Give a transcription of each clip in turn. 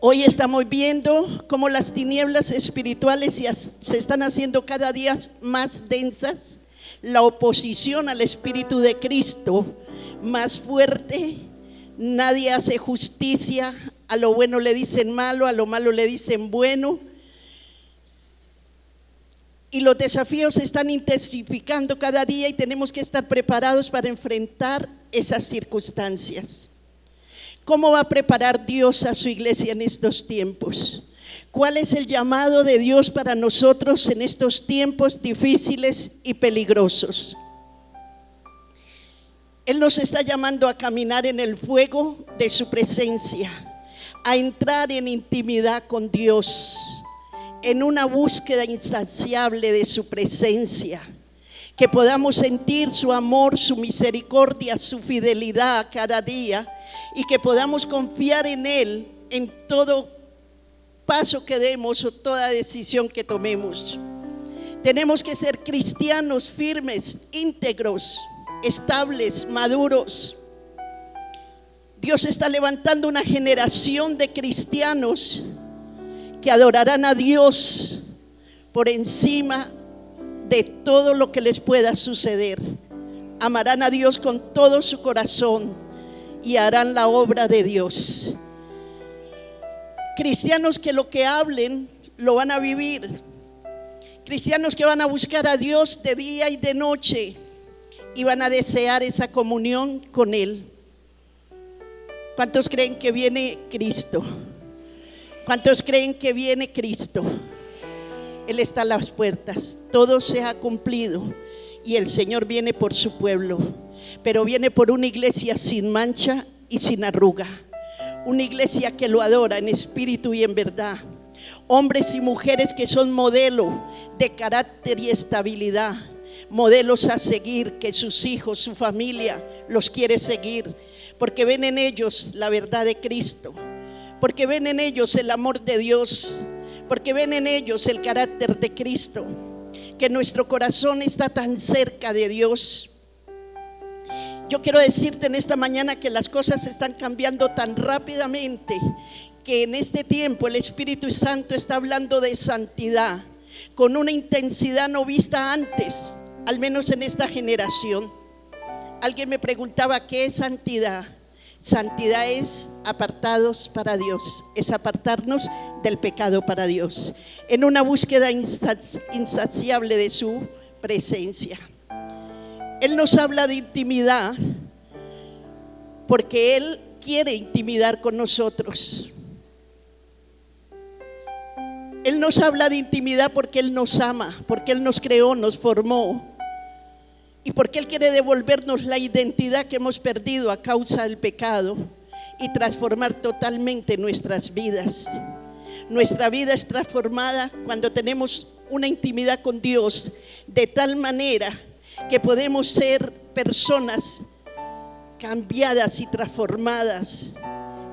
Hoy estamos viendo cómo las tinieblas espirituales se están haciendo cada día más densas, la oposición al Espíritu de Cristo más fuerte, nadie hace justicia, a lo bueno le dicen malo, a lo malo le dicen bueno, y los desafíos se están intensificando cada día y tenemos que estar preparados para enfrentar esas circunstancias. ¿Cómo va a preparar Dios a su iglesia en estos tiempos? ¿Cuál es el llamado de Dios para nosotros en estos tiempos difíciles y peligrosos? Él nos está llamando a caminar en el fuego de su presencia, a entrar en intimidad con Dios, en una búsqueda insaciable de su presencia, que podamos sentir su amor, su misericordia, su fidelidad cada día, y que podamos confiar en Él en todo paso que demos o toda decisión que tomemos. Tenemos que ser cristianos firmes, íntegros, estables, maduros. Dios está levantando una generación de cristianos que adorarán a Dios por encima de todo lo que les pueda suceder. Amarán a Dios con todo su corazón y harán la obra de Dios. Cristianos que lo que hablen lo van a vivir. Cristianos que van a buscar a Dios de día y de noche y van a desear esa comunión con Él. ¿Cuántos creen que viene Cristo? ¿Cuántos creen que viene Cristo? Él está a las puertas, todo se ha cumplido y el Señor viene por su pueblo, pero viene por una iglesia sin mancha y sin arruga, una iglesia que lo adora en espíritu y en verdad, hombres y mujeres que son modelo de carácter y estabilidad, modelos a seguir, que sus hijos, su familia los quiere seguir, porque ven en ellos la verdad de Cristo, porque ven en ellos el amor de Dios, porque ven en ellos el carácter de Cristo, que nuestro corazón está tan cerca de Dios. Yo quiero decirte en esta mañana que las cosas están cambiando tan rápidamente, que en este tiempo el Espíritu Santo está hablando de santidad con una intensidad no vista antes, al menos en esta generación. Alguien me preguntaba, ¿qué es santidad? Santidad es apartados para Dios, es apartarnos del pecado para Dios, en una búsqueda insaciable de su presencia. Él nos habla de intimidad porque Él quiere intimidar con nosotros. Él nos habla de intimidad porque Él nos ama, porque Él nos creó, nos formó y porque Él quiere devolvernos la identidad que hemos perdido a causa del pecado y transformar totalmente nuestras vidas. Nuestra vida es transformada cuando tenemos una intimidad con Dios de tal manera que podemos ser personas cambiadas y transformadas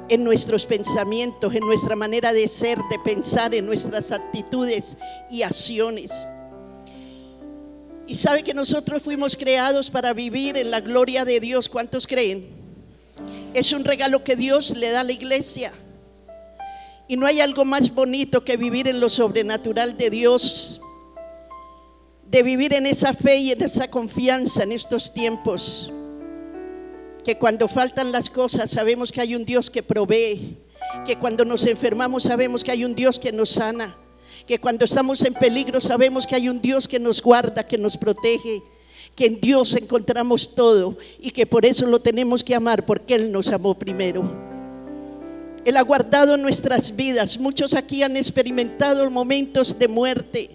en nuestros pensamientos, en nuestra manera de ser, de pensar, en nuestras actitudes y acciones. Y sabe que nosotros fuimos creados para vivir en la gloria de Dios. ¿Cuántos creen? Es un regalo que Dios le da a la iglesia. Y no hay algo más bonito que vivir en lo sobrenatural de Dios, de vivir en esa fe y en esa confianza en estos tiempos, que cuando faltan las cosas sabemos que hay un Dios que provee, que cuando nos enfermamos sabemos que hay un Dios que nos sana, que cuando estamos en peligro sabemos que hay un Dios que nos guarda, que nos protege, que en Dios encontramos todo y que por eso lo tenemos que amar, porque Él nos amó primero. Él ha guardado nuestras vidas. Muchos aquí han experimentado momentos de muerte,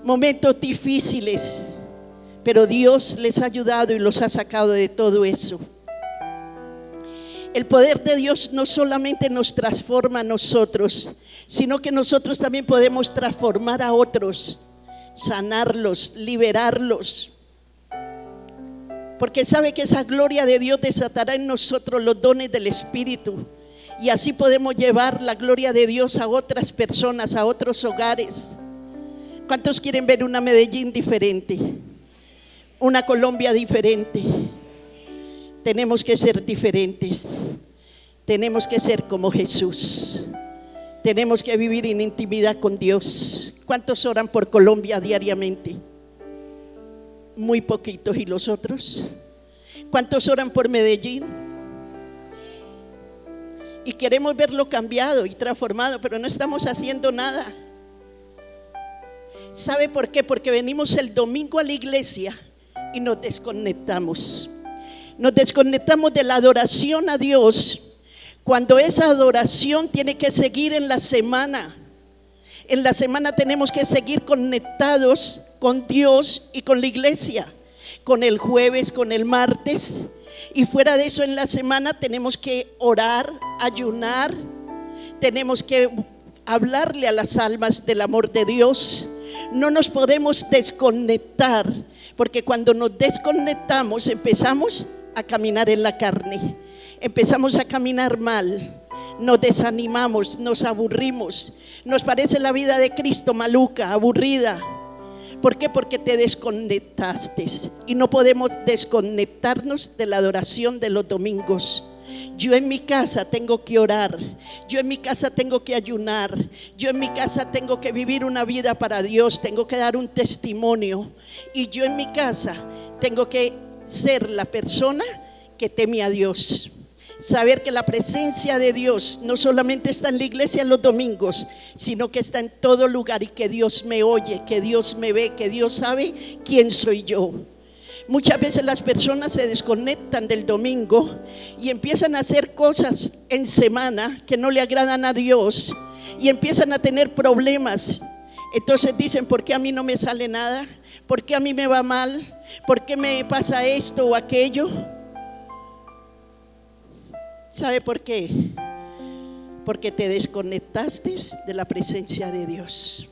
momentos difíciles, pero Dios les ha ayudado y los ha sacado de todo eso. El poder de Dios no solamente nos transforma a nosotros, sino que nosotros también podemos transformar a otros, sanarlos, liberarlos. Porque sabe que esa gloria de Dios desatará en nosotros los dones del Espíritu. Y así podemos llevar la gloria de Dios a otras personas, a otros hogares. ¿Cuántos quieren ver una Medellín diferente? Una Colombia diferente. Tenemos que ser diferentes. Tenemos que ser como Jesús. Tenemos que vivir en intimidad con Dios. ¿Cuántos oran por Colombia diariamente? Muy poquitos. ¿Y los otros? ¿Cuántos oran por Medellín? Y queremos verlo cambiado y transformado, pero no estamos haciendo nada. ¿Sabe por qué? Porque venimos el domingo a la iglesia y nos desconectamos. Nos desconectamos de la adoración a Dios, cuando esa adoración tiene que seguir en la semana. En la semana tenemos que seguir conectados con Dios y con la iglesia, con el jueves, con el martes. Y fuera de eso, en la semana tenemos que orar, ayunar, tenemos que hablarle a las almas del amor de Dios. No nos podemos desconectar, porque cuando nos desconectamos empezamos a caminar en la carne, empezamos a caminar mal, nos desanimamos, nos aburrimos, nos parece la vida de Cristo maluca, aburrida. ¿Por qué? Porque te desconectaste, y no podemos desconectarnos de la adoración de los domingos. Yo en mi casa tengo que orar, yo en mi casa tengo que ayunar, yo en mi casa tengo que vivir una vida para Dios, tengo que dar un testimonio, y yo en mi casa tengo que ser la persona que teme a Dios. Saber que la presencia de Dios no solamente está en la iglesia los domingos, sino que está en todo lugar, y que Dios me oye, que Dios me ve, que Dios sabe quién soy yo. Muchas veces las personas se desconectan del domingo y empiezan a hacer cosas en semana que no le agradan a Dios, y empiezan a tener problemas. Entonces dicen: ¿por qué a mí no me sale nada? ¿Por qué a mí me va mal? ¿Por qué me pasa esto o aquello? ¿Sabe por qué? Porque te desconectaste de la presencia de Dios.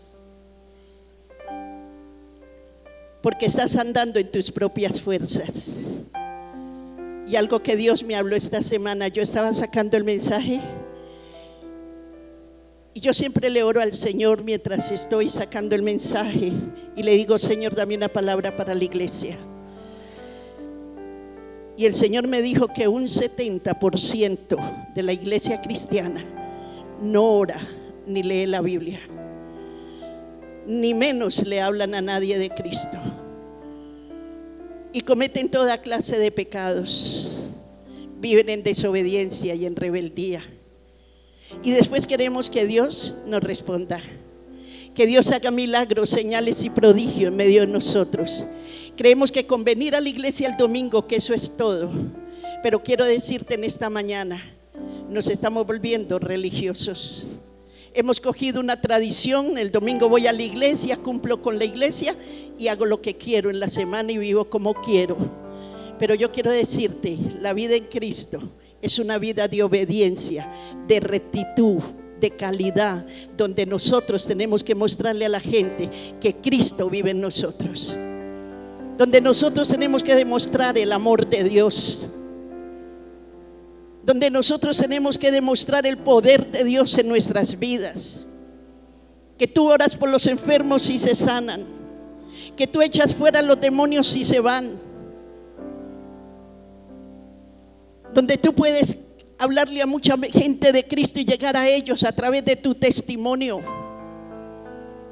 Porque estás andando en tus propias fuerzas. Y algo que Dios me habló esta semana, yo estaba sacando el mensaje, y yo siempre le oro al Señor mientras estoy sacando el mensaje, y le digo: Señor, dame una palabra para la iglesia. Y el Señor me dijo que un 70% de la iglesia cristiana no ora ni lee la Biblia, ni menos le hablan a nadie de Cristo, y cometen toda clase de pecados, viven en desobediencia y en rebeldía. Y después queremos que Dios nos responda, que Dios haga milagros, señales y prodigios en medio de nosotros. Creemos que con venir a la iglesia el domingo, que eso es todo. Pero quiero decirte en esta mañana, nos estamos volviendo religiosos. Hemos cogido una tradición: el domingo voy a la iglesia, cumplo con la iglesia y hago lo que quiero en la semana y vivo como quiero. Pero yo quiero decirte, la vida en Cristo es una vida de obediencia, de rectitud, de calidad, donde nosotros tenemos que mostrarle a la gente que Cristo vive en nosotros, donde nosotros tenemos que demostrar el amor de Dios, donde nosotros tenemos que demostrar el poder de Dios en nuestras vidas. Que tú oras por los enfermos y se sanan, que tú echas fuera los demonios y se van, donde tú puedes hablarle a mucha gente de Cristo y llegar a ellos a través de tu testimonio.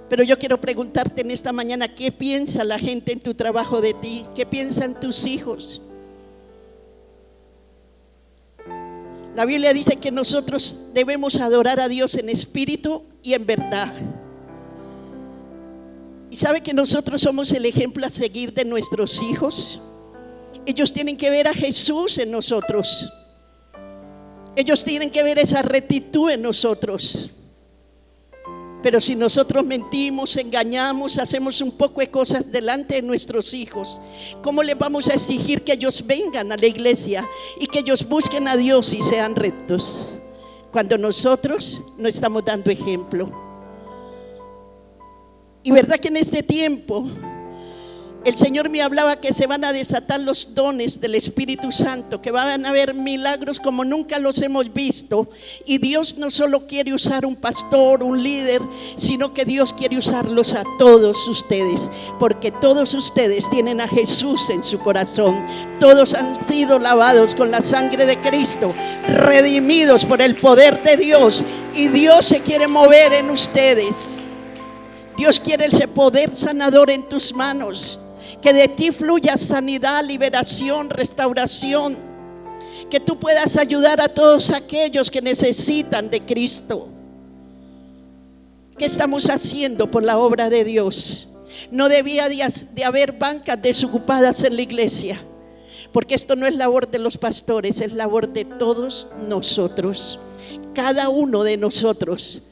Pero yo quiero preguntarte en esta mañana: ¿qué piensa la gente en tu trabajo de ti? ¿Qué piensan tus hijos? La Biblia dice que nosotros debemos adorar a Dios en espíritu y en verdad. Y sabe que nosotros somos el ejemplo a seguir de nuestros hijos. Ellos tienen que ver a Jesús en nosotros. Ellos tienen que ver esa rectitud en nosotros. Pero si nosotros mentimos, engañamos, hacemos un poco de cosas delante de nuestros hijos, ¿cómo les vamos a exigir que ellos vengan a la iglesia y que ellos busquen a Dios y sean rectos, cuando nosotros no estamos dando ejemplo? Y verdad que en este tiempo El Señor me hablaba que se van a desatar los dones del Espíritu Santo, que van a haber milagros como nunca los hemos visto. Y Dios no solo quiere usar un pastor, un líder, sino que Dios quiere usarlos a todos ustedes, porque todos ustedes tienen a Jesús en su corazón. Todos han sido lavados con la sangre de Cristo, redimidos por el poder de Dios, y Dios se quiere mover en ustedes. Dios quiere ese poder sanador en tus manos. Que de ti fluya sanidad, liberación, restauración. Que tú puedas ayudar a todos aquellos que necesitan de Cristo. ¿Qué estamos haciendo por la obra de Dios? No debía de haber bancas desocupadas en la iglesia, porque esto no es labor de los pastores, es labor de todos nosotros. Cada uno de nosotros,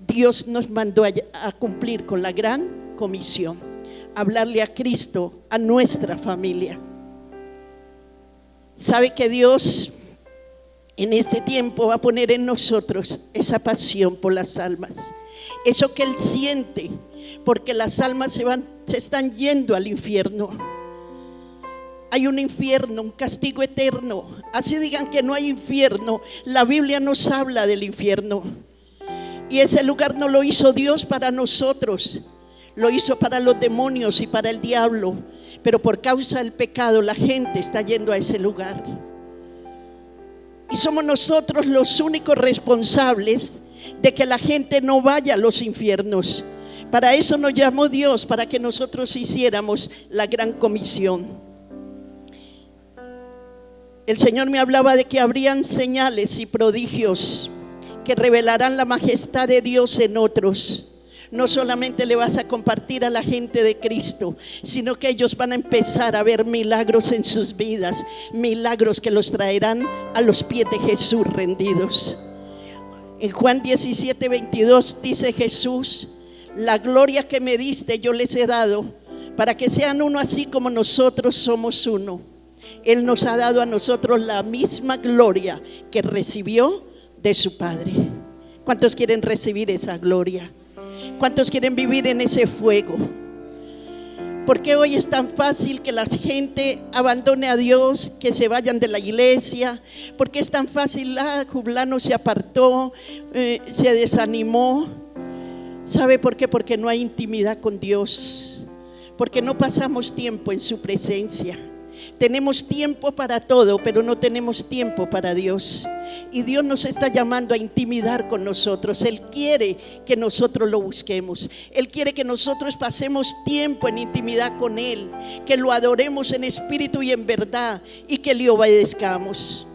Dios nos mandó a cumplir con la gran comisión. Hablarle a Cristo a nuestra familia. Sabe que Dios en este tiempo va a poner en nosotros esa pasión por las almas, eso que Él siente, porque las almas se están yendo al infierno. Hay un infierno, un castigo eterno. Así digan que no hay infierno, la Biblia nos habla del infierno, y ese lugar no lo hizo Dios para nosotros. Lo hizo para los demonios y para el diablo, pero por causa del pecado la gente está yendo a ese lugar. Y somos nosotros los únicos responsables de que la gente no vaya a los infiernos. Para eso nos llamó Dios, para que nosotros hiciéramos la gran comisión. El Señor me hablaba de que habrían señales y prodigios que revelarán la majestad de Dios en otros. No solamente le vas a compartir a la gente de Cristo, sino que ellos van a empezar a ver milagros en sus vidas, milagros que los traerán a los pies de Jesús rendidos. En Juan 17:22 dice Jesús: la gloria que me diste yo les he dado, para que sean uno así como nosotros somos uno. Él nos ha dado a nosotros la misma gloria que recibió de su Padre. ¿Cuántos quieren recibir esa gloria? ¿Cuántos quieren vivir en ese fuego? ¿Por qué hoy es tan fácil que la gente abandone a Dios, que se vayan de la iglesia? ¿Por qué es tan fácil? Fulano se apartó, se desanimó. ¿Sabe por qué? Porque no hay intimidad con Dios, porque no pasamos tiempo en su presencia. Tenemos tiempo para todo, pero no tenemos tiempo para Dios. Y Dios nos está llamando a intimidar con nosotros. Él quiere que nosotros lo busquemos. Él quiere que nosotros pasemos tiempo en intimidad con Él, que lo adoremos en espíritu y en verdad, y que le obedezcamos.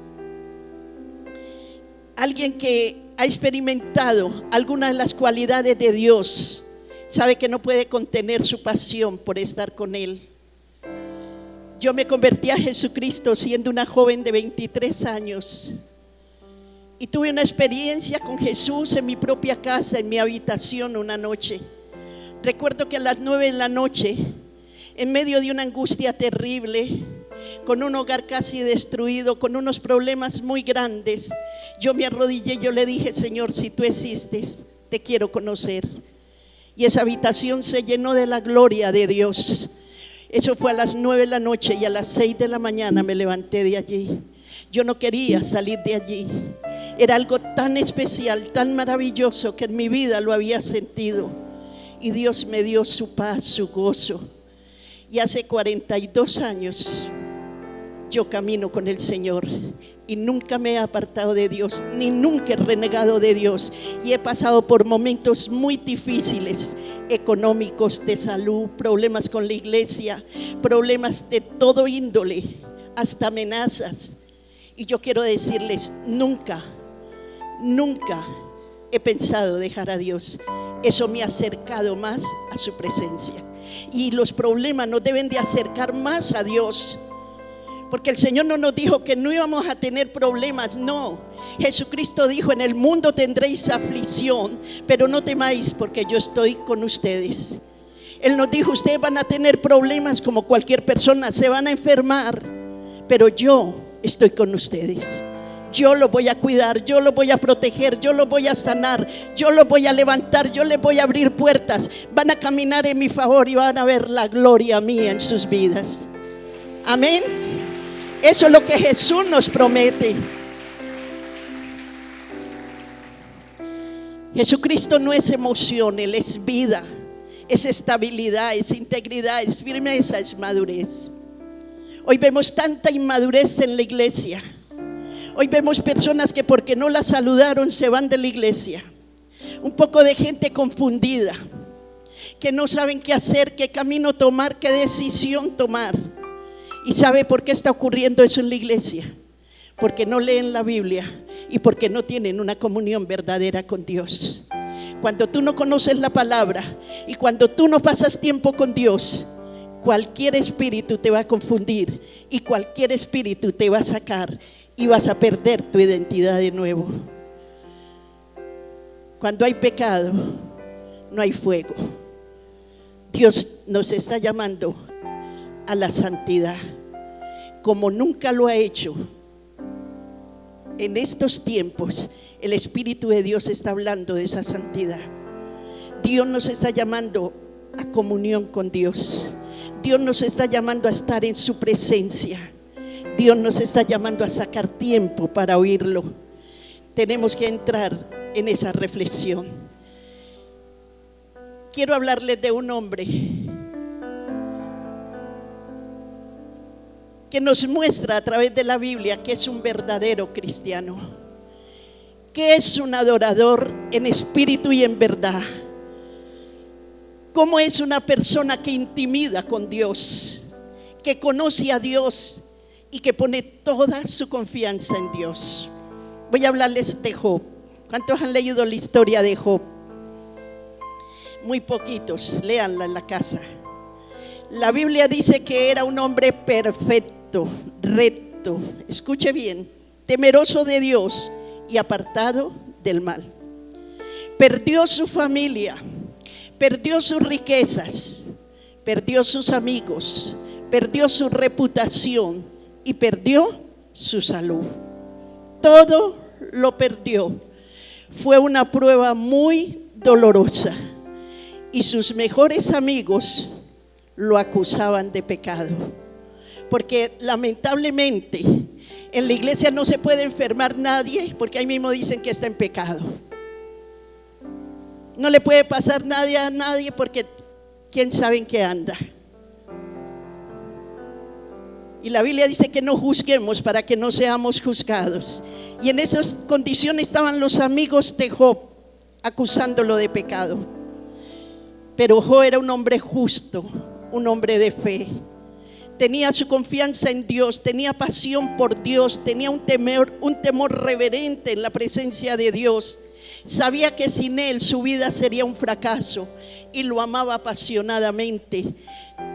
Alguien que ha experimentado algunas de las cualidades de Dios sabe que no puede contener su pasión por estar con Él. Yo me convertí a Jesucristo siendo una joven de 23 años y tuve una experiencia con Jesús en mi propia casa, en mi habitación una noche. Recuerdo que a las 9 de la noche, en medio de una angustia terrible, con un hogar casi destruido, con unos problemas muy grandes, yo me arrodillé y yo le dije: Señor, si tú existes, te quiero conocer. Y esa habitación se llenó de la gloria de Dios. Eso fue a las 9 de la noche y a las 6 de la mañana me levanté de allí. Yo no quería salir de allí. Era algo tan especial, tan maravilloso, que en mi vida lo había sentido. Y Dios me dio su paz, su gozo. Y hace 42 años yo camino con el Señor y nunca me he apartado de Dios, ni nunca he renegado de Dios. Y he pasado por momentos muy difíciles, económicos, de salud, problemas con la iglesia, problemas de todo índole, hasta amenazas. Y yo quiero decirles: nunca he pensado dejar a Dios. Eso me ha acercado más a su presencia. Y los problemas nos deben de acercar más a Dios, porque el Señor no nos dijo que no íbamos a tener problemas. No, Jesucristo dijo: en el mundo tendréis aflicción, pero no temáis, porque yo estoy con ustedes. Él nos dijo: ustedes van a tener problemas como cualquier persona, se van a enfermar, pero yo estoy con ustedes. Yo los voy a cuidar, yo los voy a proteger, yo los voy a sanar, yo los voy a levantar, yo les voy a abrir puertas. Van a caminar en mi favor y van a ver la gloria mía en sus vidas. Amén. Eso es lo que Jesús nos promete. Jesucristo no es emoción, Él es vida, es estabilidad, es integridad, es firmeza, es madurez. Hoy vemos tanta inmadurez en la iglesia. Hoy vemos personas que porque no la saludaron se van de la iglesia. Un poco de gente confundida, que no saben qué hacer, qué camino tomar, qué decisión tomar. ¿Y sabe por qué está ocurriendo eso en la iglesia? Porque no leen la Biblia y porque no tienen una comunión verdadera con Dios. Cuando tú no conoces la palabra y cuando tú no pasas tiempo con Dios, cualquier espíritu te va a confundir y cualquier espíritu te va a sacar y vas a perder tu identidad de nuevo. Cuando hay pecado, no hay fuego. Dios nos está llamando a la santidad, como nunca lo ha hecho. En estos tiempos, el Espíritu de Dios está hablando de esa santidad. Dios nos está llamando a comunión con Dios. Dios nos está llamando a estar en su presencia. Dios nos está llamando a sacar tiempo para oírlo. Tenemos que entrar en esa reflexión. Quiero hablarles de un hombre que nos muestra a través de la Biblia que es un verdadero cristiano, que es un adorador en espíritu y en verdad. Cómo es una persona que intimida con Dios, que conoce a Dios y que pone toda su confianza en Dios. Voy a hablarles de Job. ¿Cuántos han leído la historia de Job? Muy poquitos, léanla en la casa. La Biblia dice que era un hombre perfecto, recto, escuche bien, temeroso de Dios y apartado del mal. Perdió su familia, perdió sus riquezas, perdió sus amigos, perdió su reputación y perdió su salud. Todo lo perdió. Fue una prueba muy dolorosa y sus mejores amigos lo acusaban de pecado, porque lamentablemente en la iglesia no se puede enfermar nadie, porque ahí mismo dicen que está en pecado. No le puede pasar nada a nadie porque quién sabe en qué anda. Y la Biblia dice que no juzguemos para que no seamos juzgados. Y en esas condiciones estaban los amigos de Job acusándolo de pecado. Pero Job era un hombre justo, un hombre de fe. Tenía su confianza en Dios, tenía pasión por Dios, tenía un temor reverente en la presencia de Dios. Sabía que sin Él su vida sería un fracaso y lo amaba apasionadamente.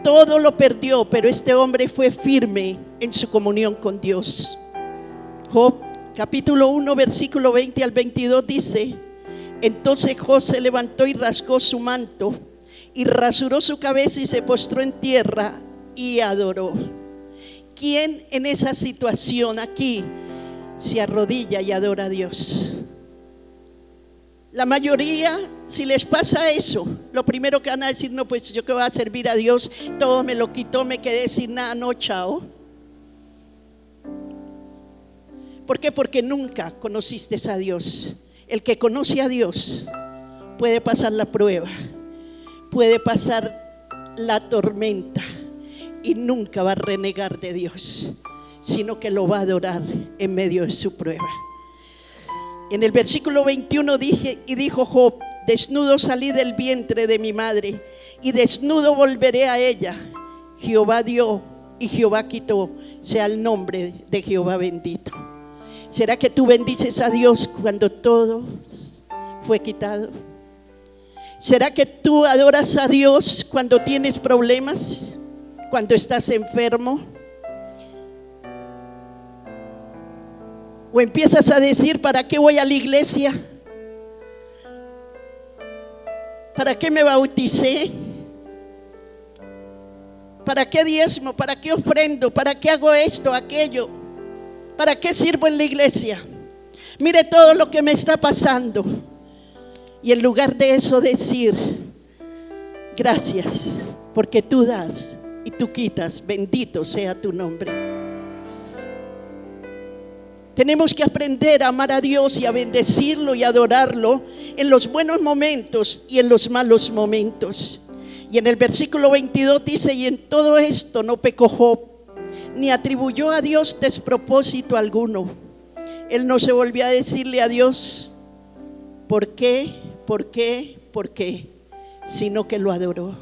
Todo lo perdió, pero este hombre fue firme en su comunión con Dios. Job capítulo 1 versículo 20 al 22 dice: entonces Job se levantó y rasgó su manto y rasuró su cabeza y se postró en tierra y adoró. ¿Quién en esa situación aquí se arrodilla y adora a Dios? La mayoría, si les pasa eso, lo primero que van a decir: no, pues yo que voy a servir a Dios, todo me lo quitó, me quedé sin nada, no, chao. ¿Por qué? Porque nunca conociste a Dios. El que conoce a Dios puede pasar la prueba, puede pasar la tormenta y nunca va a renegar de Dios, sino que lo va a adorar en medio de su prueba. En el versículo 21 dijo Job: desnudo salí del vientre de mi madre y desnudo volveré a ella. Jehová dio y Jehová quitó, sea el nombre de Jehová bendito. ¿Será que tú bendices a Dios cuando todo fue quitado? ¿Será que tú adoras a Dios cuando tienes problemas, cuando estás enfermo? ¿O empiezas a decir: ¿para qué voy a la iglesia? ¿Para qué me bauticé? ¿Para qué diezmo? ¿Para qué ofrendo? ¿Para qué hago esto, aquello? ¿Para qué sirvo en la iglesia? Mire todo lo que me está pasando. Y en lugar de eso decir, gracias, porque tú das y tú quitas, bendito sea tu nombre. Tenemos que aprender a amar a Dios y a bendecirlo y adorarlo en los buenos momentos y en los malos momentos. Y en el versículo 22 dice: y en todo esto no pecó Job, ni atribuyó a Dios despropósito alguno. Él no se volvió a decirle a Dios, ¿por qué? ¿Por qué? ¿Por qué? Sino que lo adoró.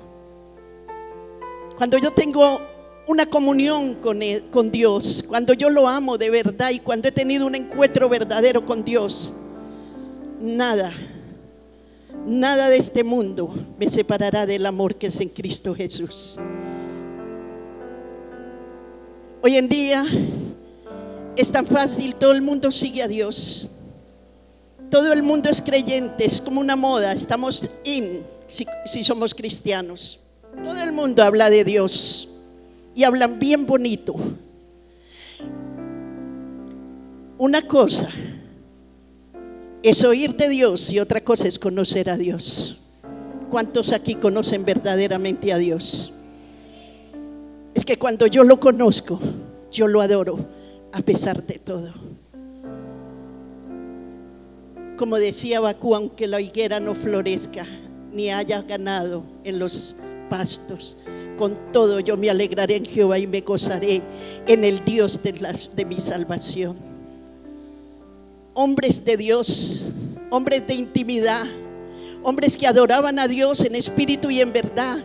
Cuando yo tengo una comunión con Dios, cuando yo lo amo de verdad y cuando he tenido un encuentro verdadero con Dios, nada de este mundo me separará del amor que es en Cristo Jesús. Hoy en día es tan fácil, todo el mundo sigue a Dios, todo el mundo es creyente, es como una moda, estamos si somos cristianos. Todo el mundo habla de Dios y hablan bien bonito. Una cosa es oír de Dios y otra cosa es conocer a Dios. ¿Cuántos aquí conocen verdaderamente a Dios? Es que cuando yo lo conozco, yo lo adoro a pesar de todo. Como decía Bakú, aunque la higuera no florezca ni haya ganado en los pastos, con todo yo me alegraré en Jehová y me gozaré en el Dios de mi salvación. Hombres de Dios, hombres de intimidad, hombres que adoraban a Dios en espíritu y en verdad.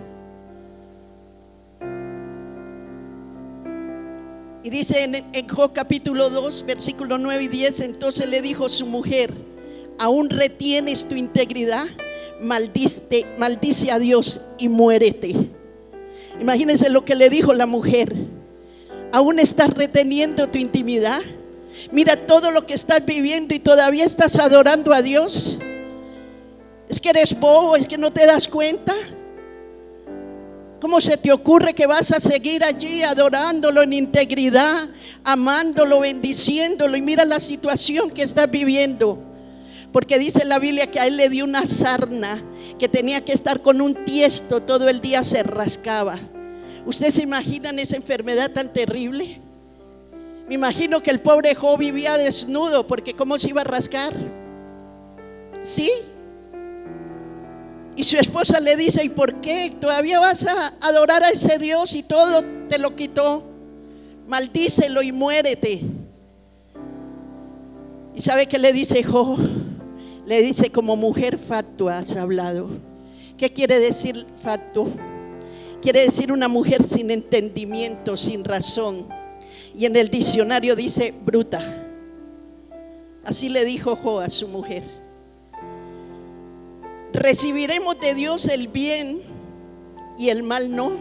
Y dice en Job capítulo 2 versículo 9 y 10: entonces le dijo su mujer, ¿aún retienes tu integridad? Maldice a Dios y muérete. Imagínense lo que le dijo la mujer. ¿Aún estás reteniendo tu intimidad? Mira todo lo que estás viviendo y todavía estás adorando a Dios. ¿Es que eres bobo? ¿Es que no te das cuenta? ¿Cómo se te ocurre que vas a seguir allí adorándolo en integridad, amándolo, bendiciéndolo? Y mira la situación que estás viviendo. Porque dice la Biblia que a él le dio una sarna, que tenía que estar con un tiesto, todo el día se rascaba. ¿Ustedes se imaginan esa enfermedad tan terrible? Me imagino que el pobre Job vivía desnudo, porque ¿cómo se iba a rascar? ¿Sí? Y su esposa le dice: ¿y por qué? ¿Todavía vas a adorar a ese Dios y todo te lo quitó? Maldícelo y muérete. ¿Y sabe qué le dice Job? Le dice: como mujer fatua has hablado. ¿Qué quiere decir fatuo? Quiere decir una mujer sin entendimiento, sin razón. Y en el diccionario dice bruta. Así le dijo Job a su mujer. Recibiremos de Dios el bien y el mal no.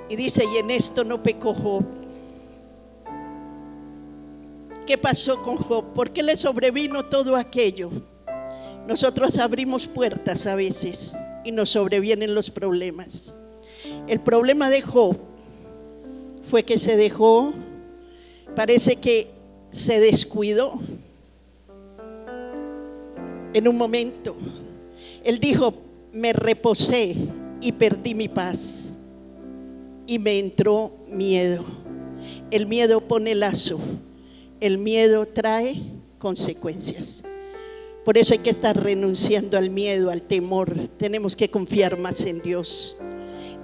Y dice: y en esto no pecó Job. ¿Qué pasó con Job? ¿Por qué le sobrevino todo aquello? Nosotros abrimos puertas a veces y nos sobrevienen los problemas. El problema de Job fue que se dejó, parece que se descuidó. En un momento él dijo: me reposé y perdí mi paz y me entró miedo. El miedo pone lazo. El miedo trae consecuencias. Por eso hay que estar renunciando al miedo, al temor. Tenemos que confiar más en Dios.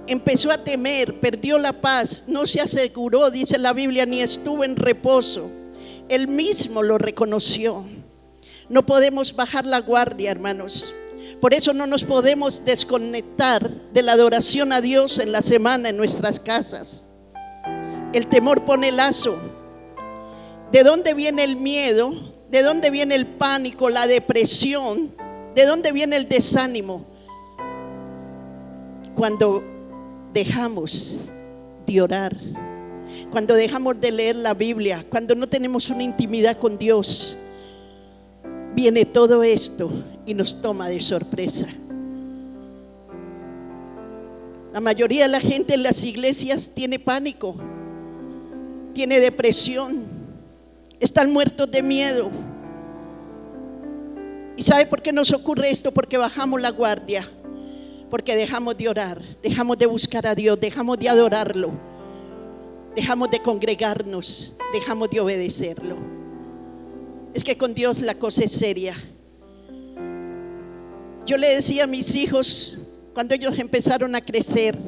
Empezó a temer, perdió la paz, no se aseguró, dice la Biblia, ni estuvo en reposo. Él mismo lo reconoció. No podemos bajar la guardia, hermanos. Por eso no nos podemos desconectar de la adoración a Dios en la semana en nuestras casas. El temor pone lazo. ¿De dónde viene el miedo? ¿De dónde viene el pánico, la depresión? ¿De dónde viene el desánimo? Cuando dejamos de orar, cuando dejamos de leer la Biblia, cuando no tenemos una intimidad con Dios, viene todo esto y nos toma de sorpresa. La mayoría de la gente en las iglesias tiene pánico, tiene depresión, están muertos de miedo. ¿Y sabe por qué nos ocurre esto? Porque bajamos la guardia, porque dejamos de orar, dejamos de buscar a Dios, dejamos de adorarlo, dejamos de congregarnos, dejamos de obedecerlo. Es que con Dios la cosa es seria. Yo le decía a mis hijos, cuando ellos empezaron a crecer,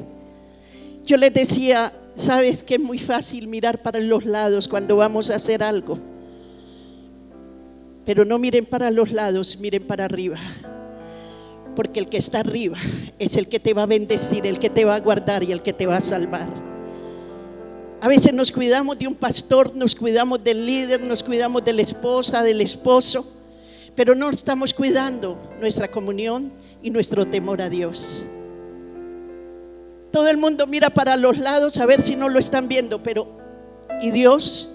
yo les decía: sabes que es muy fácil mirar para los lados cuando vamos a hacer algo, pero no miren para los lados, miren para arriba, porque el que está arriba es el que te va a bendecir, el que te va a guardar y el que te va a salvar. A veces nos cuidamos de un pastor, nos cuidamos del líder, nos cuidamos de la esposa, del esposo, pero no estamos cuidando nuestra comunión y nuestro temor a Dios. Todo el mundo mira para los lados a ver si no lo están viendo, pero ¿y Dios?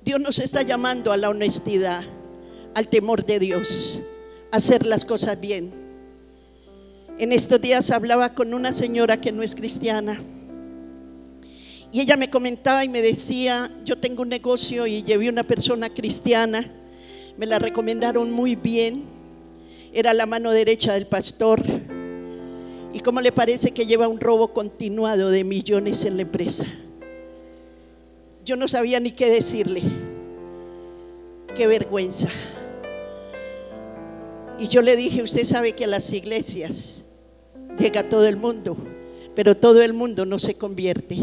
Dios nos está llamando a la honestidad, al temor de Dios, a hacer las cosas bien. En estos días hablaba con una señora que no es cristiana y ella me comentaba y me decía: yo tengo un negocio y llevé una persona cristiana, me la recomendaron muy bien, era la mano derecha del pastor, y ¿cómo le parece que lleva un robo continuado de millones en la empresa? Yo no sabía ni qué decirle. Qué vergüenza. Y yo le dije: usted sabe que a las iglesias llega todo el mundo, pero todo el mundo no se convierte.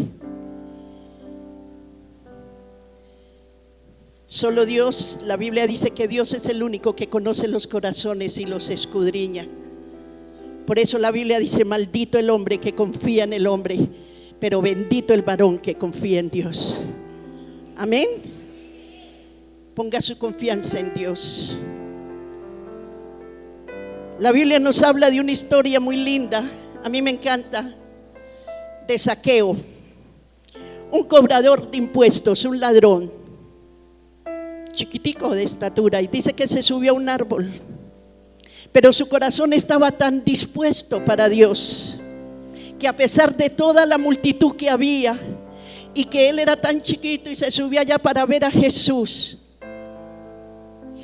Solo Dios, la Biblia dice que Dios es el único que conoce los corazones y los escudriña. Por eso la Biblia dice: maldito el hombre que confía en el hombre, pero bendito el varón que confía en Dios. Amén. Ponga su confianza en Dios. La Biblia nos habla de una historia muy linda, a mí me encanta, de Zaqueo, un cobrador de impuestos, un ladrón, chiquitico de estatura, y dice que se subió a un árbol, pero su corazón estaba tan dispuesto para Dios, que a pesar de toda la multitud que había, y que él era tan chiquito y se subía allá para ver a Jesús,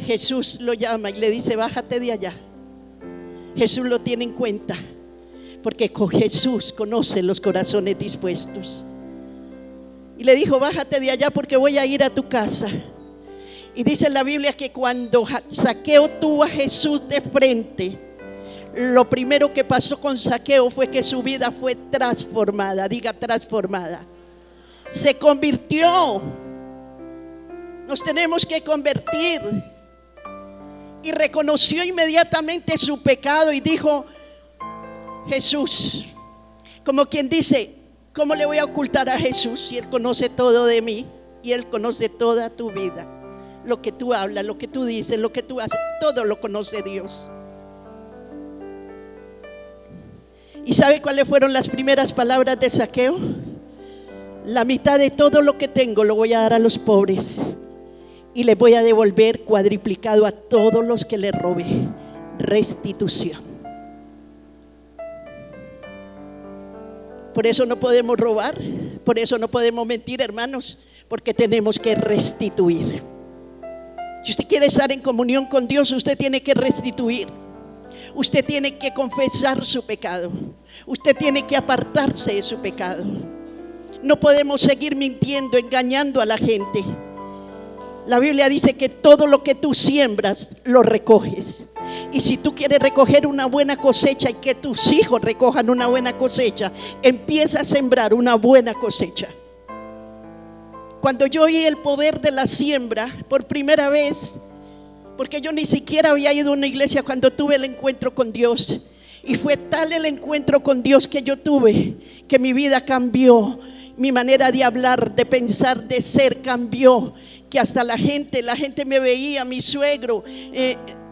Jesús lo llama y le dice: bájate de allá. Jesús lo tiene en cuenta, porque con Jesús conoce los corazones dispuestos. Y le dijo: bájate de allá porque voy a ir a tu casa. Y dice la Biblia que cuando Zaqueo tuvo a Jesús de frente, lo primero que pasó con Zaqueo fue que su vida fue transformada. Diga: transformada. Se convirtió. Nos tenemos que convertir. Y reconoció inmediatamente su pecado y dijo: Jesús, como quien dice: ¿cómo le voy a ocultar a Jesús si Él conoce todo de mí y Él conoce toda tu vida? Lo que tú hablas, lo que tú dices, lo que tú haces, todo lo conoce Dios. ¿Y sabe cuáles fueron las primeras palabras de Zaqueo? La mitad de todo lo que tengo lo voy a dar a los pobres y les voy a devolver cuadriplicado a todos los que le robé. Restitución. Por eso no podemos robar, por eso no podemos mentir, hermanos, porque tenemos que restituir. Si usted quiere estar en comunión con Dios, usted tiene que restituir. Usted tiene que confesar su pecado. Usted tiene que apartarse de su pecado. No podemos seguir mintiendo, engañando a la gente. La Biblia dice que todo lo que tú siembras, lo recoges. Y si tú quieres recoger una buena cosecha y que tus hijos recojan una buena cosecha, empieza a sembrar una buena cosecha. Cuando yo oí el poder de la siembra por primera vez, porque yo ni siquiera había ido a una iglesia cuando tuve el encuentro con Dios, y fue tal el encuentro con Dios que yo tuve, que mi vida cambió, mi manera de hablar, de pensar, de ser cambió, que hasta la gente me veía, mi suegro,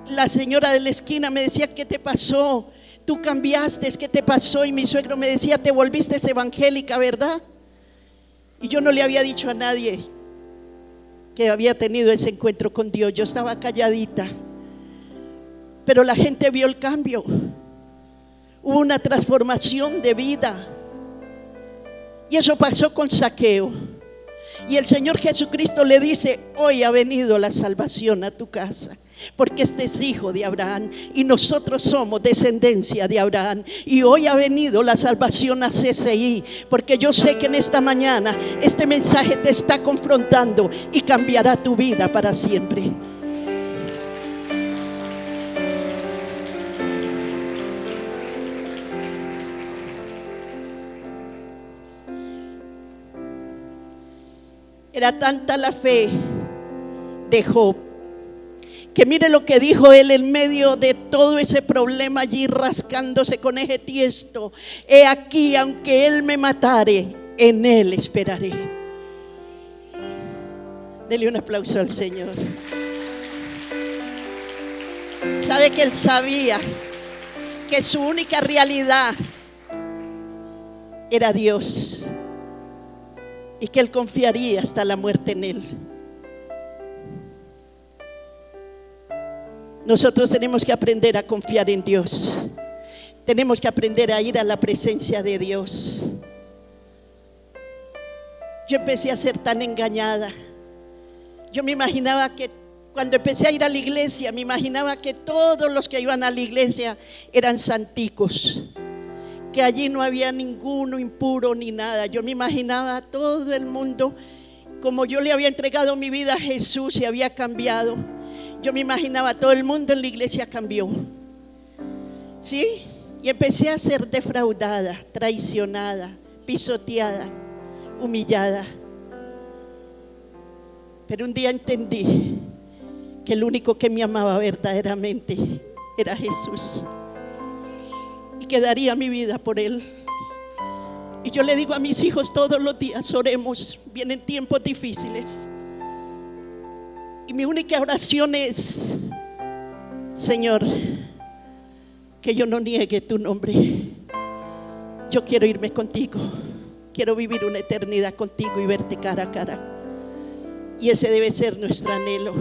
la señora de la esquina me decía: ¿qué te pasó? Tú cambiaste, ¿qué te pasó? Y mi suegro me decía: te volviste evangélica, ¿verdad? Y yo no le había dicho a nadie que había tenido ese encuentro con Dios. Yo estaba calladita, pero la gente vio el cambio. Hubo una transformación de vida. Y eso pasó con Zaqueo. Y el Señor Jesucristo le dice: hoy ha venido la salvación a tu casa, porque este es hijo de Abraham y nosotros somos descendencia de Abraham. Y hoy ha venido la salvación a CCI, porque yo sé que en esta mañana este mensaje te está confrontando y cambiará tu vida para siempre. Era tanta la fe de Job, que mire lo que dijo él en medio de todo ese problema allí, rascándose con ese tiesto: he aquí, aunque él me matare, en él esperaré. Dele un aplauso al Señor. Sabe que él sabía que su única realidad era Dios, y que él confiaría hasta la muerte en él. Nosotros tenemos que aprender a confiar en Dios. Tenemos que aprender a ir a la presencia de Dios. Yo empecé a ser tan engañada. Yo me imaginaba que cuando empecé a ir a la iglesia, me imaginaba que todos los que iban a la iglesia eran santicos, que allí no había ninguno impuro ni nada. Yo me imaginaba a todo el mundo, como yo le había entregado mi vida a Jesús y había cambiado. Yo me imaginaba a todo el mundo en la iglesia cambió. ¿Sí? Y empecé a ser defraudada, traicionada, pisoteada, humillada. Pero un día entendí que el único que me amaba verdaderamente era Jesús, y que daría mi vida por él. Y yo le digo a mis hijos todos los días: oremos, vienen tiempos difíciles. Y mi única oración es: Señor, que yo no niegue tu nombre. Yo quiero irme contigo, quiero vivir una eternidad contigo y verte cara a cara. Y ese debe ser nuestro anhelo.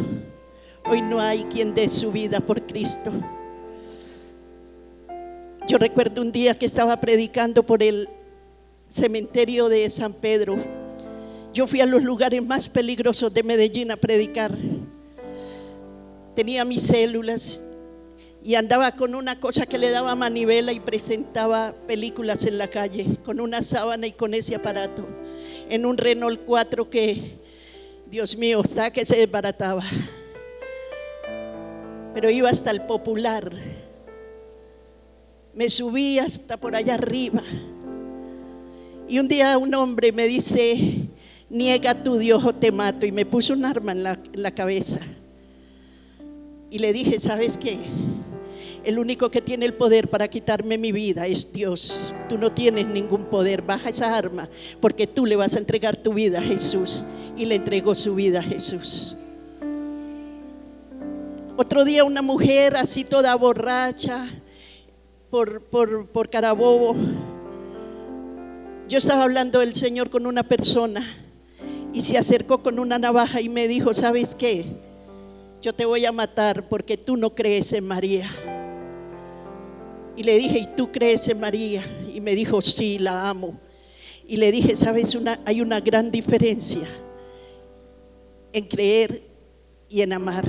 Hoy no hay quien dé su vida por Cristo. Yo recuerdo un día que estaba predicando por el cementerio de San Pedro. Yo fui a los lugares más peligrosos de Medellín a predicar. Tenía mis células y andaba con una cosa que le daba manivela y presentaba películas en la calle, con una sábana y con ese aparato, en un Renault 4 que, Dios mío, estaba que se desbarataba. Pero iba hasta el Popular, me subí hasta por allá arriba. Y un día un hombre me dice: niega a tu Dios o te mato. Y me puso un arma en la cabeza. Y le dije: ¿sabes qué? El único que tiene el poder para quitarme mi vida es Dios. Tú no tienes ningún poder. Baja esa arma, porque tú le vas a entregar tu vida a Jesús. Y le entregó su vida a Jesús. Otro día una mujer así toda borracha por Carabobo. Yo estaba hablando del Señor con una persona y se acercó con una navaja y me dijo: ¿sabes qué? Yo te voy a matar porque tú no crees en María. Y le dije: ¿y tú crees en María? Y me dijo: sí, la amo. Y le dije: ¿sabes? Hay una gran diferencia en creer y en amar.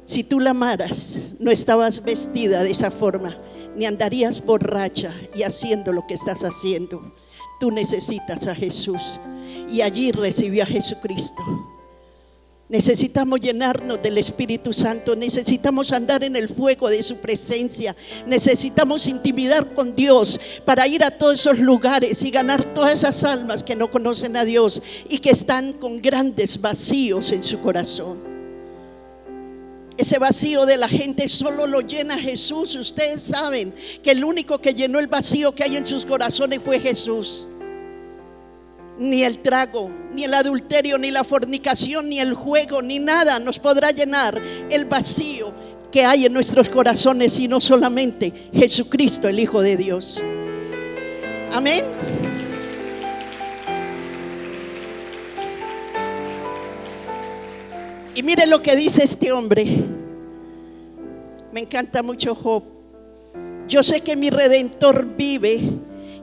Si tú la amaras, no estabas vestida de esa forma, ni andarías borracha y haciendo lo que estás haciendo. Tú necesitas a Jesús, y allí recibió a Jesucristo. Necesitamos llenarnos del Espíritu Santo, necesitamos andar en el fuego de su presencia, necesitamos intimidar con Dios para ir a todos esos lugares y ganar todas esas almas que no conocen a Dios y que están con grandes vacíos en su corazón. Ese vacío de la gente solo lo llena Jesús. Ustedes saben que el único que llenó el vacío que hay en sus corazones fue Jesús. Ni el trago, ni el adulterio, ni la fornicación, ni el juego, ni nada nos podrá llenar el vacío que hay en nuestros corazones, sino solamente Jesucristo, el Hijo de Dios. Amén. Y mire lo que dice este hombre. Me encanta mucho Job. Yo sé que mi Redentor vive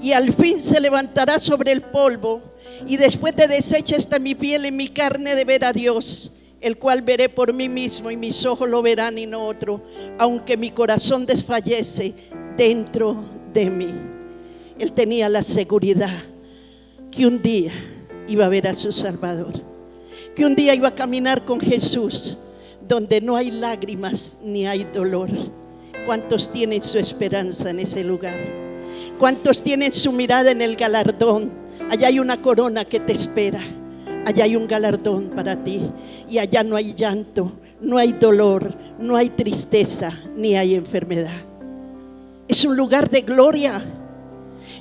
y al fin se levantará sobre el polvo, y después de deshecha está mi piel y mi carne de ver a Dios, el cual veré por mí mismo, y mis ojos lo verán y no otro, aunque mi corazón desfallece dentro de mí. Él tenía la seguridad que un día iba a ver a su Salvador, que un día iba a caminar con Jesús, donde no hay lágrimas ni hay dolor. ¿Cuántos tienen su esperanza en ese lugar? ¿Cuántos tienen su mirada en el galardón? Allá hay una corona que te espera, allá hay un galardón para ti, y allá no hay llanto, no hay dolor, no hay tristeza, ni hay enfermedad. Es un lugar de gloria.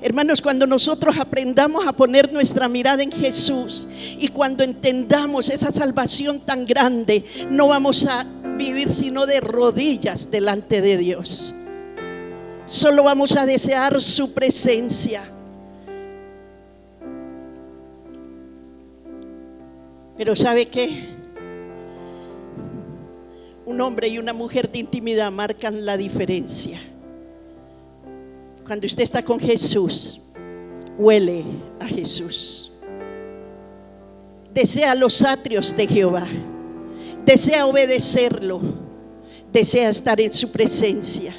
Hermanos, cuando nosotros aprendamos a poner nuestra mirada en Jesús, y cuando entendamos esa salvación tan grande, no vamos a vivir sino de rodillas delante de Dios. Solo vamos a desear su presencia. Pero ¿sabe qué? Un hombre y una mujer de intimidad marcan la diferencia. Cuando usted está con Jesús, huele a Jesús. Desea los atrios de Jehová, desea obedecerlo, desea estar en su presencia.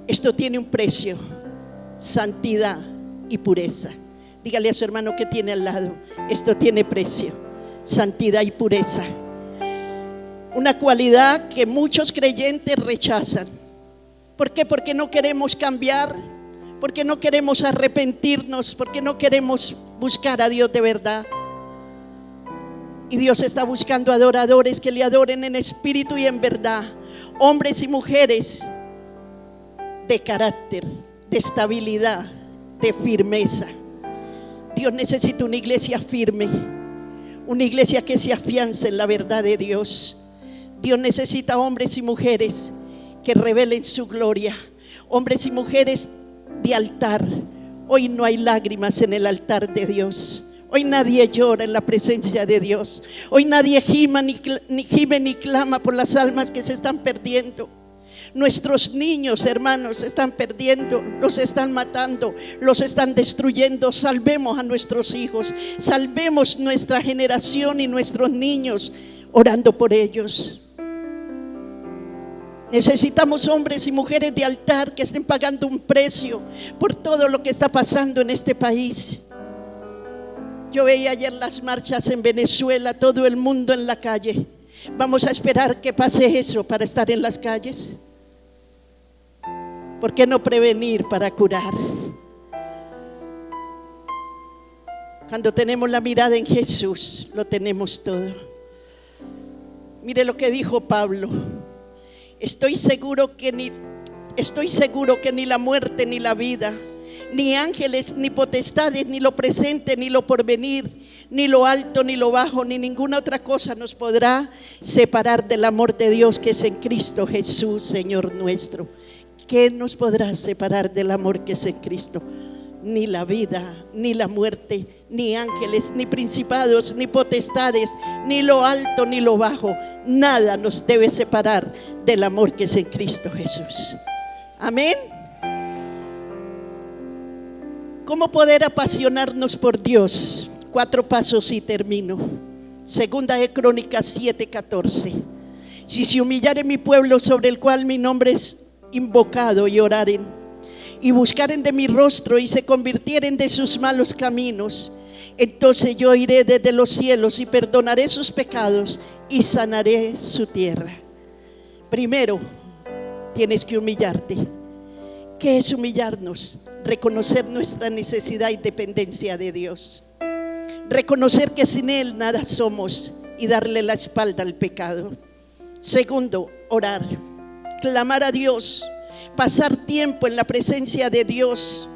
Esto tiene un precio: santidad y pureza. Dígale a su hermano que tiene al lado: esto tiene precio, santidad y pureza. Una cualidad que muchos creyentes rechazan. ¿Por qué? Porque no queremos cambiar, porque no queremos arrepentirnos, porque no queremos buscar a Dios de verdad. Y Dios está buscando adoradores que le adoren en espíritu y en verdad. Hombres y mujeres de carácter, de estabilidad, de firmeza. Dios necesita una iglesia firme, una iglesia que se afiance en la verdad de Dios. Dios necesita hombres y mujeres que revelen su gloria, hombres y mujeres de altar. Hoy no hay lágrimas en el altar de Dios. Hoy nadie llora en la presencia de Dios. Hoy nadie gime ni clama por las almas que se están perdiendo. Nuestros niños, hermanos, se están perdiendo, los están matando, los están destruyendo. Salvemos a nuestros hijos, salvemos nuestra generación y nuestros niños, orando por ellos. Necesitamos hombres y mujeres de altar que estén pagando un precio por todo lo que está pasando en este país. Yo veía ayer las marchas en Venezuela, todo el mundo en la calle. ¿Vamos a esperar que pase eso para estar en las calles? ¿Por qué no prevenir para curar? Cuando tenemos la mirada en Jesús, lo tenemos todo. Mire lo que dijo Pablo: Estoy seguro que ni la muerte ni la vida, ni ángeles ni potestades, ni lo presente ni lo porvenir, ni lo alto ni lo bajo, ni ninguna otra cosa nos podrá separar del amor de Dios que es en Cristo Jesús, Señor nuestro. ¿Qué nos podrá separar del amor que es en Cristo? Ni la vida, ni la muerte, ni ángeles, ni principados, ni potestades, ni lo alto, ni lo bajo. Nada nos debe separar del amor que es en Cristo Jesús. Amén. ¿Cómo poder apasionarnos por Dios? 4 pasos y termino. Segunda de Crónicas 7:14. Si se humillare mi pueblo, sobre el cual mi nombre es invocado, y oraren y buscaren de mi rostro y se convirtieren de sus malos caminos, entonces yo iré desde los cielos y perdonaré sus pecados y sanaré su tierra. Primero, tienes que humillarte. ¿Qué es humillarnos? Reconocer nuestra necesidad y dependencia de Dios. Reconocer que sin Él nada somos y darle la espalda al pecado. Segundo, orar. Clamar a Dios, pasar tiempo en la presencia de Dios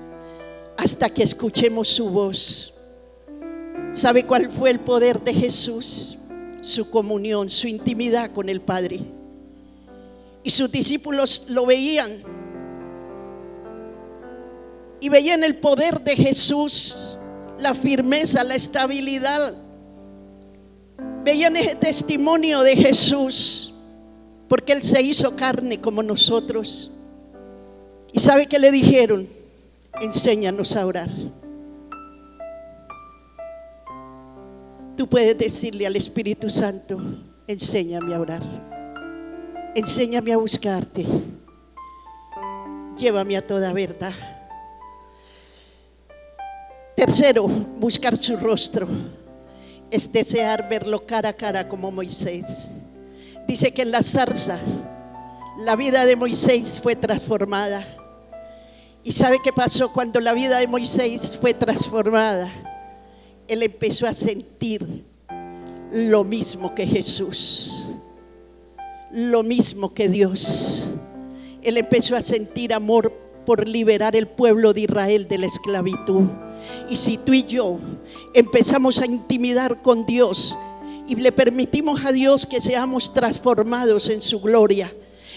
hasta que escuchemos su voz. ¿Sabe cuál fue el poder de Jesús? Su comunión, su intimidad con el Padre. Y sus discípulos lo veían y veían el poder de Jesús, la firmeza, la estabilidad. Veían ese testimonio de Jesús, porque Él se hizo carne como nosotros ¿Y sabe qué le dijeron? Enséñanos a orar. Tú puedes decirle al Espíritu Santo: enséñame a orar, enséñame a buscarte, llévame a toda verdad. Tercero, buscar su rostro es desear verlo cara a cara como Moisés. Dice que en la zarza la vida de Moisés fue transformada. ¿Y sabe qué pasó cuando la vida de Moisés fue transformada? Él empezó a sentir lo mismo que Jesús, lo mismo que Dios. Él empezó a sentir amor por liberar el pueblo de Israel de la esclavitud. Y si tú y yo empezamos a intimidar con Dios y le permitimos a Dios que seamos transformados en su gloria,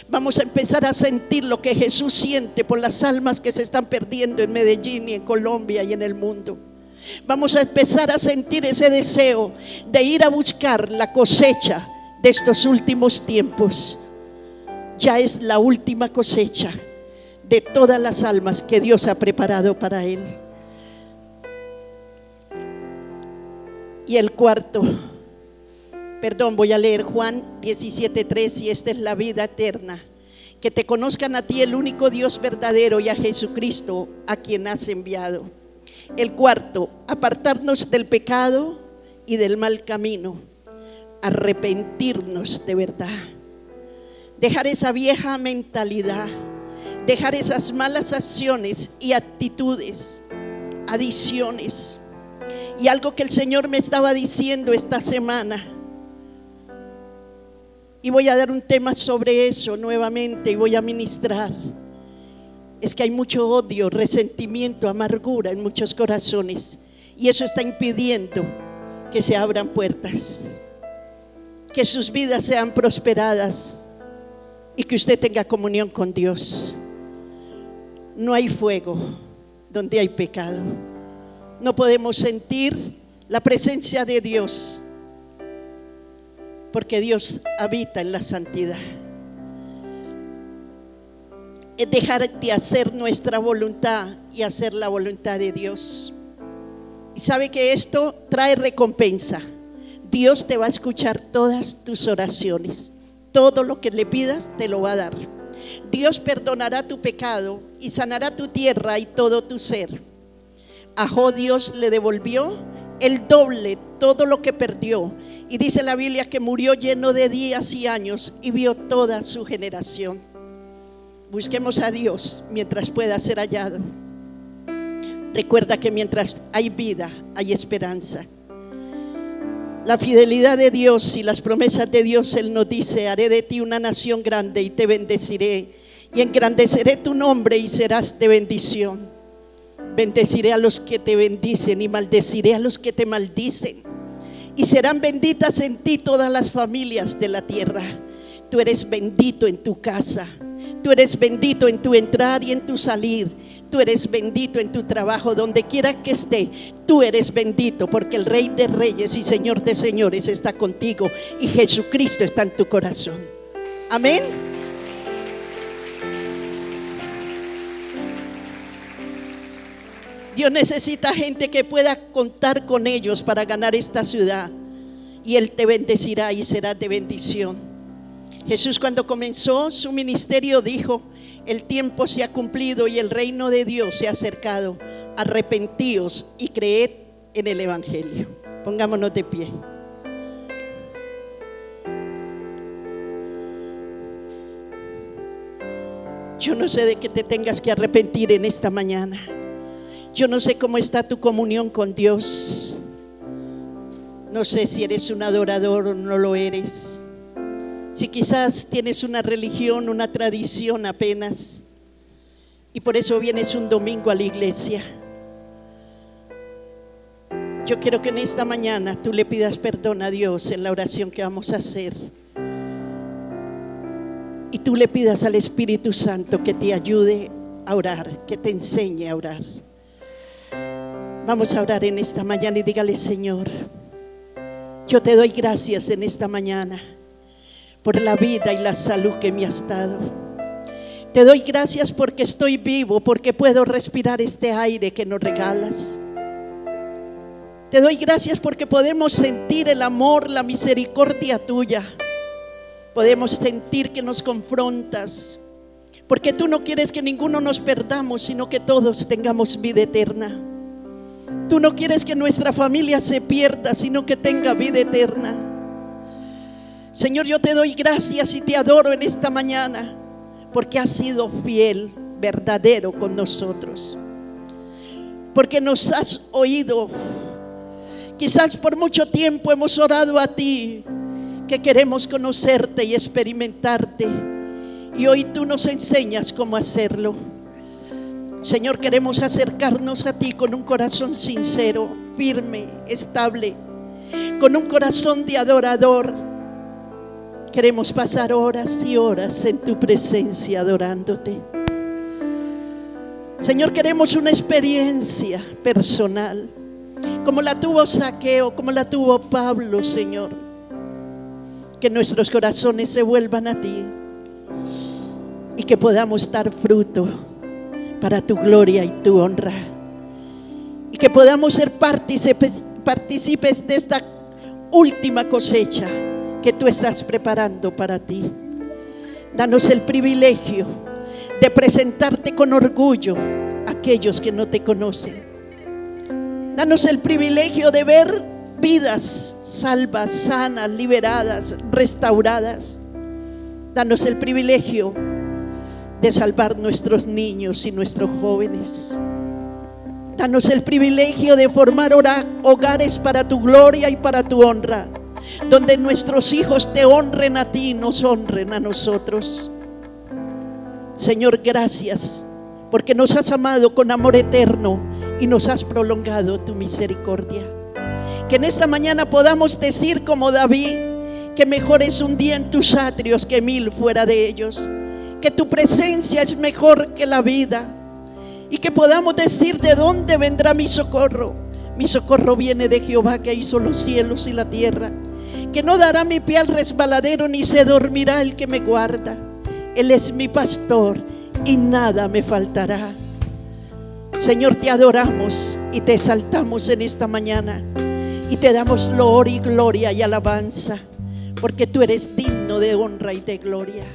vamos a empezar a sentir lo que Jesús siente por las almas que se están perdiendo en Medellín y en Colombia y en el mundo. Vamos a empezar a sentir ese deseo de ir a buscar la cosecha de estos últimos tiempos. Ya es la última cosecha de todas las almas que Dios ha preparado para Él. Y el cuarto, voy a leer Juan 17:3, y esta es la vida eterna: que te conozcan a ti, el único Dios verdadero, y a Jesucristo, a quien has enviado. El cuarto, apartarnos del pecado y del mal camino, arrepentirnos de verdad, dejar esa vieja mentalidad, dejar esas malas acciones y actitudes, adicciones. Y algo que el Señor me estaba diciendo esta semana, y voy a dar un tema sobre eso nuevamente y voy a ministrar, es que hay mucho odio, resentimiento, amargura en muchos corazones, y eso está impidiendo que se abran puertas, que sus vidas sean prosperadas y que usted tenga comunión con Dios. No hay fuego donde hay pecado. No podemos sentir la presencia de Dios, porque Dios habita en la santidad. Es dejar de hacer nuestra voluntad y hacer la voluntad de Dios. Y sabe que esto trae recompensa. Dios te va a escuchar todas tus oraciones. Todo lo que le pidas te lo va a dar. Dios perdonará tu pecado y sanará tu tierra y todo tu ser. A Job Dios le devolvió el doble todo lo que perdió, y dice la Biblia que murió lleno de días y años y vio toda su generación. Busquemos a Dios mientras pueda ser hallado. Recuerda que mientras hay vida hay esperanza. La fidelidad de Dios y las promesas de Dios, Él nos dice: haré de ti una nación grande y te bendeciré, y engrandeceré tu nombre y serás de bendición. Bendeciré a los que te bendicen y maldeciré a los que te maldicen, y serán benditas en ti todas las familias de la tierra. Tú eres bendito en tu casa, tú eres bendito en tu entrar y en tu salir, tú eres bendito en tu trabajo, donde quiera que esté, tú eres bendito, porque el Rey de Reyes y Señor de Señores está contigo, y Jesucristo está en tu corazón. Amén. Dios necesita gente que pueda contar con ellos para ganar esta ciudad, y Él te bendecirá y serás de bendición. Jesús, cuando comenzó su ministerio, dijo: el tiempo se ha cumplido y el reino de Dios se ha acercado. Arrepentíos y creed en el Evangelio. Pongámonos de pie. Yo no sé de qué te tengas que arrepentir en esta mañana. Yo no sé cómo está tu comunión con Dios. No sé si eres un adorador o no lo eres. Si quizás tienes una religión, una tradición apenas, y por eso vienes un domingo a la iglesia. Yo quiero que en esta mañana tú le pidas perdón a Dios en la oración que vamos a hacer, y tú le pidas al Espíritu Santo que te ayude a orar, que te enseñe a orar. Vamos a orar en esta mañana y dígale: Señor, yo te doy gracias en esta mañana por la vida y la salud que me has dado. Te doy gracias porque estoy vivo, porque puedo respirar este aire que nos regalas. Te doy gracias porque podemos sentir el amor, la misericordia tuya. Podemos sentir que nos confrontas, porque tú no quieres que ninguno nos perdamos, sino que todos tengamos vida eterna. Tú no quieres que nuestra familia se pierda, sino que tenga vida eterna. Señor, yo te doy gracias y te adoro en esta mañana, porque has sido fiel, verdadero con nosotros, porque nos has oído. Quizás por mucho tiempo hemos orado a ti, que queremos conocerte y experimentarte, y hoy tú nos enseñas cómo hacerlo. Señor, queremos acercarnos a ti con un corazón sincero, firme, estable, con un corazón de adorador. Queremos pasar horas y horas en tu presencia adorándote. Señor, queremos una experiencia personal, como la tuvo Zaqueo, como la tuvo Pablo, Señor. Que nuestros corazones se vuelvan a ti y que podamos dar fruto para tu gloria y tu honra, y que podamos ser partícipes de esta última cosecha que tú estás preparando para ti. Danos el privilegio de presentarte con orgullo a aquellos que no te conocen. Danos el privilegio de ver vidas salvas, sanas, liberadas, restauradas. Danos el privilegio de salvar nuestros niños y nuestros jóvenes. Danos el privilegio de formar hogares para tu gloria y para tu honra, donde nuestros hijos te honren a ti y nos honren a nosotros. Señor, gracias porque nos has amado con amor eterno y nos has prolongado tu misericordia. Que en esta mañana podamos decir como David, que mejor es un día en tus atrios que 1000 fuera de ellos, que tu presencia es mejor que la vida, y que podamos decir: ¿de dónde vendrá mi socorro? Mi socorro viene de Jehová, que hizo los cielos y la tierra, que no dará mi pie al resbaladero, ni se dormirá el que me guarda. Él es mi pastor y nada me faltará. Señor, te adoramos y te exaltamos en esta mañana, y te damos loor y gloria y alabanza, porque tú eres digno de honra y de gloria.